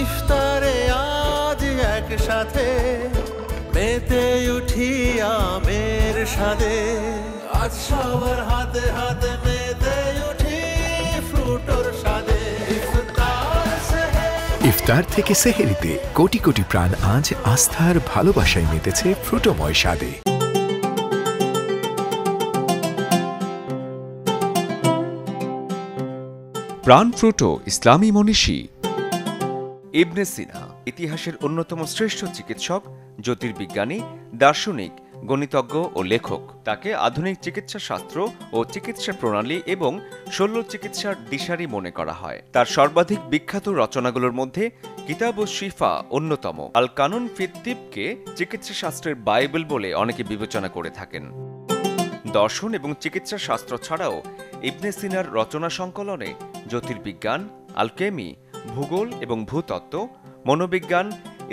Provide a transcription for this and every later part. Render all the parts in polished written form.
ইফতারে আজ একসাথে মেতে উঠি আমের স্বাদে, আজ সবার হাতে হাতে মেতে উঠি ফ্রুটোর স্বাদে। ইফতার থেকে সেহেরিতে কোটি কোটি প্রাণ আজ আস্থার ভালোবাসায় মেতেছে ফ্রুটোময় স্বাদে। প্রাণ ফ্রুটো ইসলামী মনীষী ইবনে সিনা ইতিহাসের অন্যতম শ্রেষ্ঠ চিকিৎসক, জ্যোতির্বিজ্ঞানী, দার্শনিক, গণিতজ্ঞ ও লেখক। তাকে আধুনিক চিকিৎসা শাস্ত্র ও চিকিৎসা প্রণালী এবং শল্য চিকিৎসার দিশারি মনে করা হয়। তার সর্বাধিক বিখ্যাত রচনাগুলোর মধ্যে কিতাবুশ শিফা অন্যতম। আল কানুন ফিত তিবকে চিকিৎসা শাস্ত্রের বাইবেল বলে অনেকে বিবেচনা করে থাকেন। দর্শন এবং চিকিৎসা শাস্ত্র ছাড়াও ইবনে সিনার রচনা সংকলনে জ্যোতির্বিজ্ঞান, আলকেমি, ভূগোল এবং ভূতত্ত্ব, মনোবিজ্ঞান,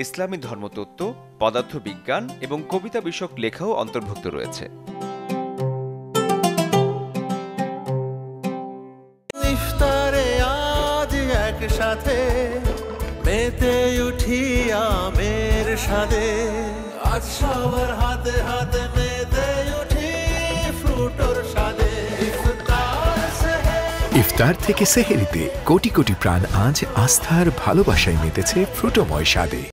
ইসলামী ধর্মতত্ত্ব, পদার্থবিজ্ঞান এবং কবিতা বিষয়ক লেখাও অন্তর্ভুক্ত রয়েছে। ইফতারে আজ একসাথে মেতে উঠি আমের স্বাদে, আজ সবার হাতে হাতে মেতে উঠি ফ্রুটোর স্বাদে। ইফতার থেকে সেহেরিতে কোটি কোটি প্রাণ আজ আস্থার ভালোবাসায় মেতেছে ফ্রুটোময় স্বাদে।